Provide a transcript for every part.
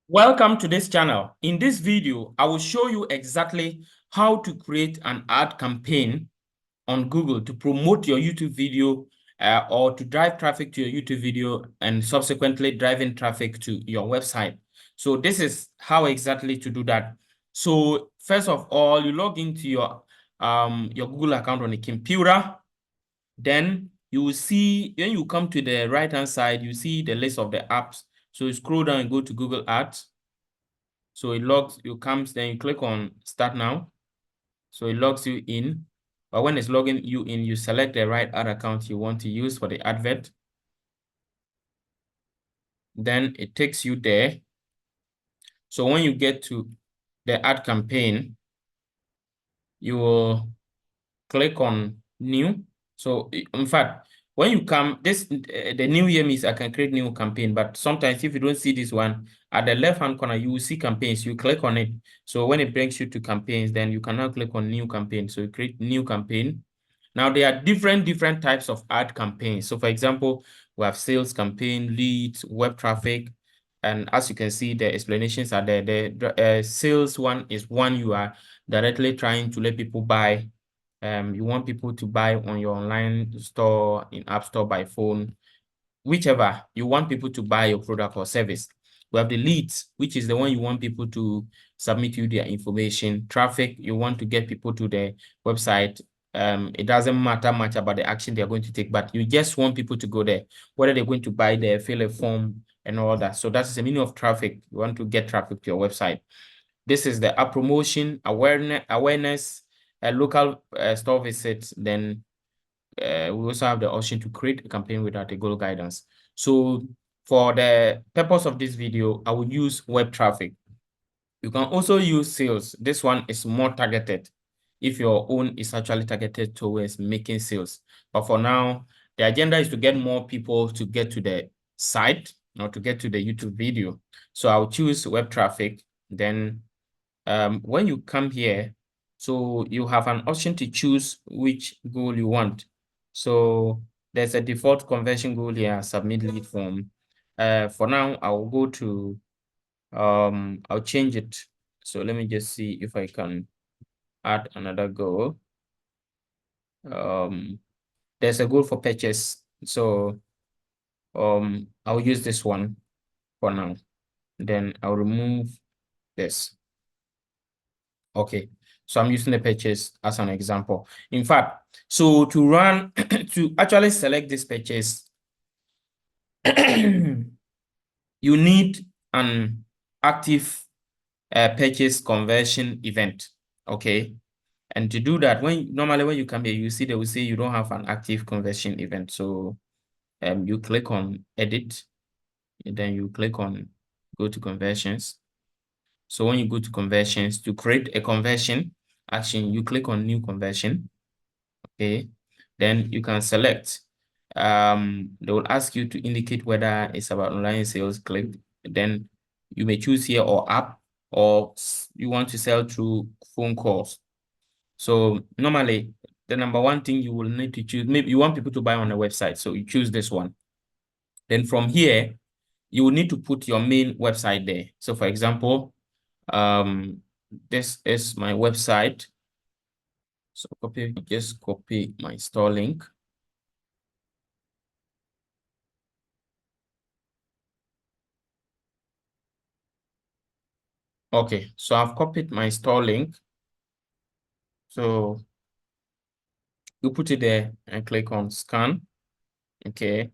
Welcome to this channel. In this video, I will show you exactly how to create an ad campaign on Google to promote your YouTube video or to drive traffic to your YouTube video and subsequently driving traffic to your website. So this is how exactly to do that. So first of all, you log into your Google account on the computer. Then you will see, when you come to the right-hand side, you see the list of the apps. So you scroll down and go to Google Ads. So it logs, then you click on Start Now. So it logs you in. But when it's logging you in, you select the right ad account you want to use for the advert. Then it takes you there. So when you get to the ad campaign, you will click on New. So in fact, when you come, the new here means I can create new campaign, but sometimes if you don't see this one, at the left-hand corner, you will see campaigns. You click on it. So when it brings you to campaigns, then you can now click on new campaign. So you create new campaign. Now there are different types of ad campaigns. So for example, we have sales campaign, leads, web traffic. And as you can see, the explanations are there. The sales one is one you are directly trying to let people buy. You want people to buy on your online store, in App Store, by phone, whichever you want people to buy your product or service. We have the leads, which is the one you want people to submit you their information. Traffic, you want to get people to the website. It doesn't matter much about the action they're going to take, but you just want people to go there, whether they're going to buy there, fill a form, and all that. So that's the meaning of traffic. You want to get traffic to your website. This is the app promotion, awareness, local store visits. Then we also have the option to create a campaign without a goal guidance. So for the purpose of this video, I will use web traffic. You can also use sales. This one is more targeted if your own is actually targeted towards making sales. But for now, the agenda is to get more people to get to the site or to get to the YouTube video. So I'll choose web traffic. Then when you come here, so you have an option to choose which goal you want. So there's a default conversion goal here, submit lead form. For now, I'll go to, I'll change it. So let me just see if I can add another goal. There's a goal for purchase. So I'll use this one for now. Then I'll remove this. Okay, so I'm using the purchase as an example. In fact, so to run, to actually select this purchase, you need an active purchase conversion event. Okay, and to do that, normally when you come here, you see they will say you don't have an active conversion event. So you click on edit, and then you click on go to conversions. So when you go to conversions, to create a conversion action, you click on new conversion. Okay, then you can select. They will ask you to indicate whether it's about online sales. Click. Then you may choose here or app, or you want to sell through phone calls. So normally the number one thing you will need to choose, maybe you want people to buy on the website, so you choose this one. Then from here, you will need to put your main website there. So for example, this is my website. So just copy my store link. Okay, so I've copied my store link. So you put it there and click on scan. Okay,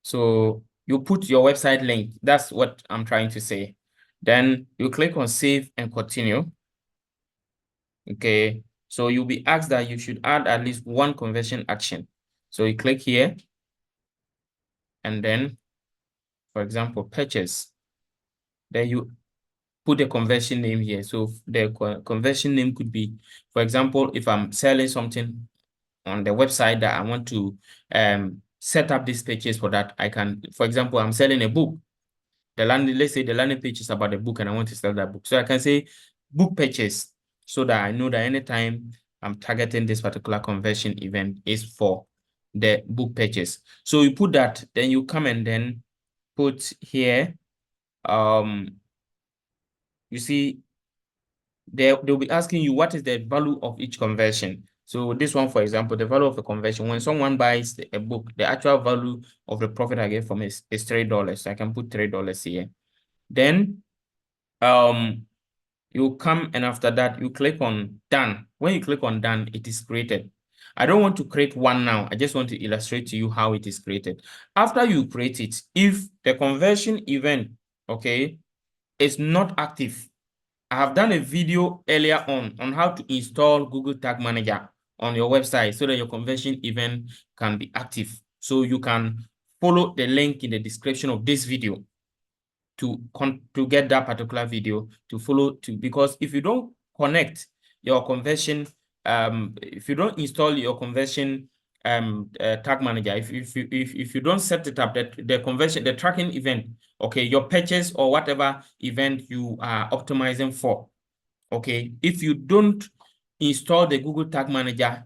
so you put your website link. That's what I'm trying to say. Then you click on save and continue. Okay, so you'll be asked that you should add at least one conversion action. So you click here, and then, for example, purchase. Then you put a conversion name here. So the conversion name could be, for example, if I'm selling something on the website that I want to set up this purchase for that, I can, for example, I'm selling a book. Let's say the landing page is about the book and I want to sell that book. So I can say book purchase so that I know that anytime I'm targeting this particular conversion event is for the book purchase. So you put that, then you come and then put here, you see, they'll be asking you what is the value of each conversion. So this one, for example, the value of a conversion, when someone buys a book, the actual value of the profit I get from it is $3. So I can put $3 here. Then you come, and after that, you click on done. When you click on done, it is created. I don't want to create one now. I just want to illustrate to you how it is created. After you create it, if the conversion event, okay, is not active, I have done a video earlier on how to install Google Tag Manager on your website so that your conversion event can be active. So you can follow the link in the description of this video to get that particular video to follow because if you don't connect your conversion, if you don't install your conversion tag manager, if you don't set it up, that the conversion, the tracking event, okay, your purchase or whatever event you are optimizing for, okay, if you don't install the Google Tag Manager,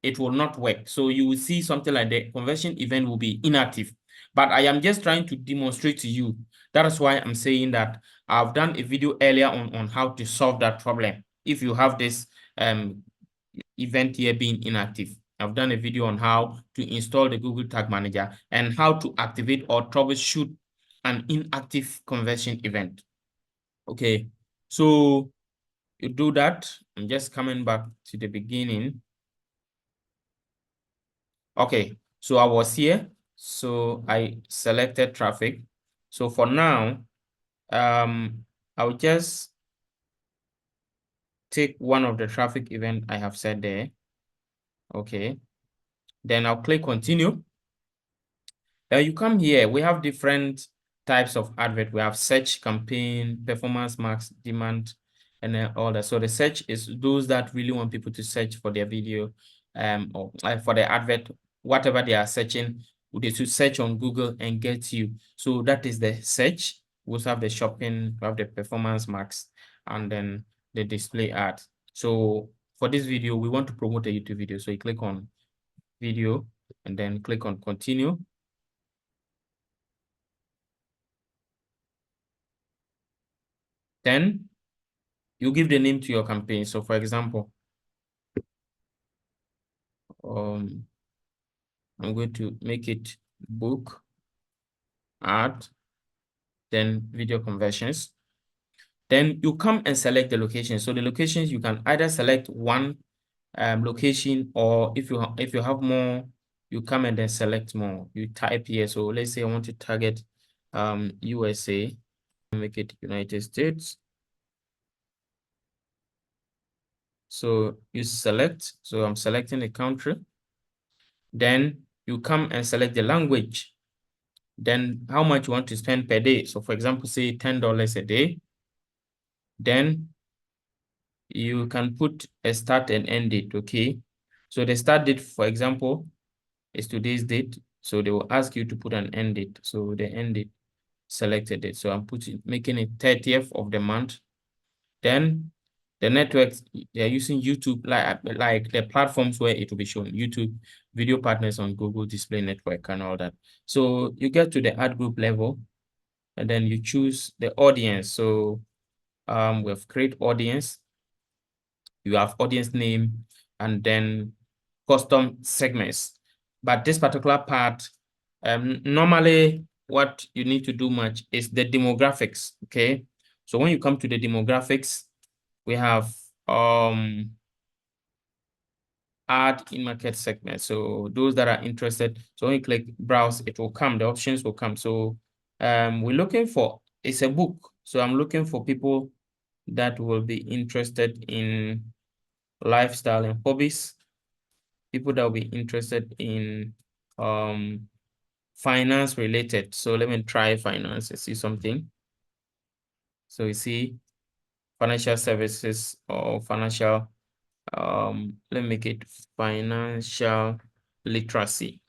it will not work. So you will see something like the conversion event will be inactive. But I am just trying to demonstrate to you. That is why I'm saying that I've done a video earlier on how to solve that problem. If you have this event here being inactive, I've done a video on how to install the Google Tag Manager and how to activate or troubleshoot an inactive conversion event. Okay, so you do that. I'm just coming back to the beginning. Okay, so I was here. So I selected traffic. So for now, I'll just take one of the traffic event I have set there. Okay, then I'll click continue. You come here, we have different types of advert. We have search, campaign, performance, max, demand, and then all that. So the search is those that really want people to search for their video or for the advert, whatever they are searching, they should search on Google and get you. So that is the search. We also have the shopping, we have the performance max, and then the display ad. So for this video, we want to promote a YouTube video. So you click on video and then click on continue. Then you give the name to your campaign. So for example, I'm going to make it book, ad, then video conversions. Then you come and select the location. So the locations, you can either select one location, or if you have more, you come and then select more. You type here. So let's say I want to target USA, make it United States. So you select, so I'm selecting the country. Then you come and select the language. Then how much you want to spend per day. So for example, say $10 a day. Then you can put a start and end date, okay? So the start date, for example, is today's date. So they will ask you to put an end date. So the end date, selected it. So I'm making it 30th of the month. Then the networks, they're using YouTube, like the platforms where it will be shown, YouTube, video partners on Google Display Network and all that. So you get to the ad group level, and then you choose the audience. So we have create audience. You have audience name and then custom segments. But this particular part, normally what you need to do much is the demographics, okay? So when you come to the demographics, we have add in market segment. So those that are interested, so when you click browse, it will come, the options will come. So we're looking for, it's a book. So I'm looking for people that will be interested in lifestyle and hobbies, people that will be interested in finance related. So let me try finance and see something. So you see financial services or financial, let me make it financial literacy.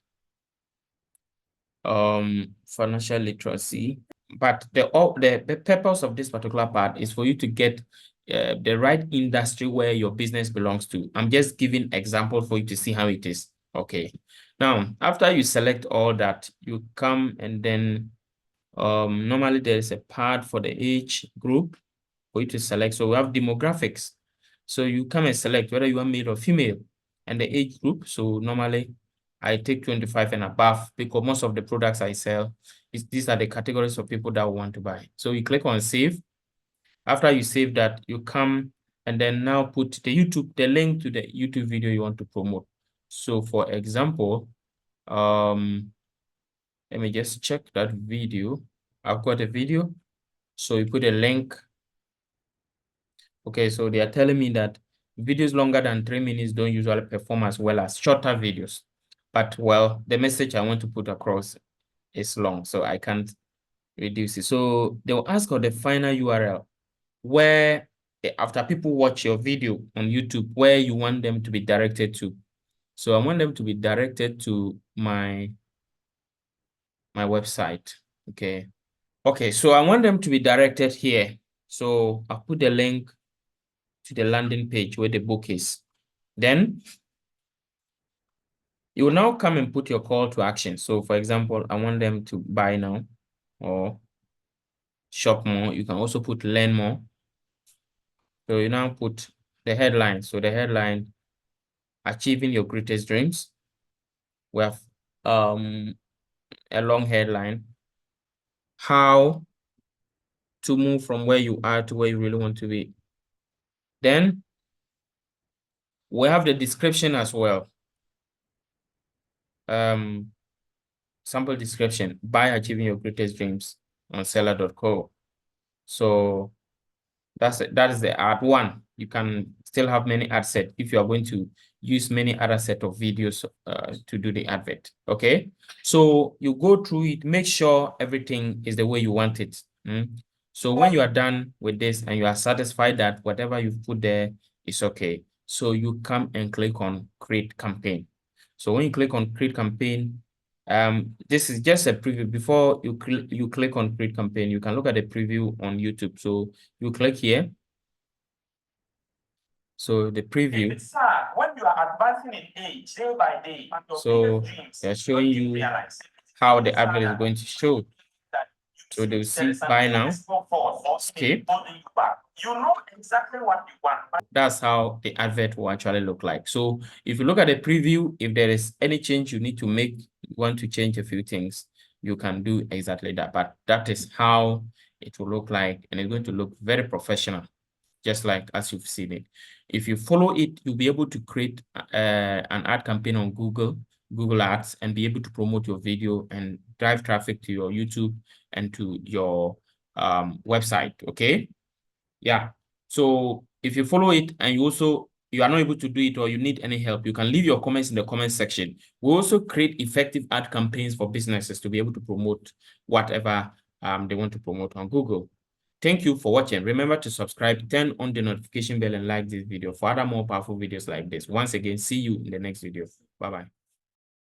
Financial literacy. But the purpose of this particular part is for you to get the right industry where your business belongs to. I'm just giving example for you to see how it is. Okay. Now, after you select all that, you come and then normally there's a part for the age group for you to select. So we have demographics. So you come and select whether you want male or female and the age group. So normally I take 25 and above because most of the products I sell, these are the categories of people that want to buy. So you click on save. After you save that, you come and then now put the link to the YouTube video you want to promote. So for example, let me just check that video. I've got a video. So you put a link. Okay, so they are telling me that videos longer than 3 minutes don't usually perform as well as shorter videos. But well, the message I want to put across is long, so I can't reduce it. So they'll ask for the final URL where after people watch your video on YouTube, where you want them to be directed to. So I want them to be directed to my website. Okay, so I want them to be directed here. So I'll put the link to the landing page where the book is. Then you will now come and put your call to action. So for example, I want them to buy now or shop more. You can also put learn more. So you now put the headline. So the headline, achieving your greatest dreams. We have a long headline. How to move from where you are to where you really want to be. Then we have the description as well. Sample description by achieving your greatest dreams on seller.co. So that is the ad one. You can still have many ad sets if you are going to use many other set of videos to do the advert. Okay, so you go through it, make sure everything is the way you want it. So when you are done with this and you are satisfied that whatever you've put there is okay, so you come and click on create campaign. So when you click on create campaign, this is just a preview. Before you click on create campaign, you can look at the preview on YouTube. So you click here. So the preview. It's sad when you are advancing in age day by day. So they're showing you how the advert is going to show. So they'll see buy now, skip. You know exactly what you want. That's how the advert will actually look like. So if you look at the preview, if there is any change you need to make, you want to change a few things, you can do exactly that. But that is how it will look like, and it's going to look very professional, just like as you've seen it. If you follow it, you'll be able to create an ad campaign on Google Ads and be able to promote your video and drive traffic to your YouTube and to your website. Okay. Yeah. So if you follow it and you are not able to do it or you need any help, you can leave your comments in the comment section. We also create effective ad campaigns for businesses to be able to promote whatever they want to promote on Google. Thank you for watching. Remember to subscribe, turn on the notification bell, and like this video for other more powerful videos like this. Once again, see you in the next video. Bye-bye.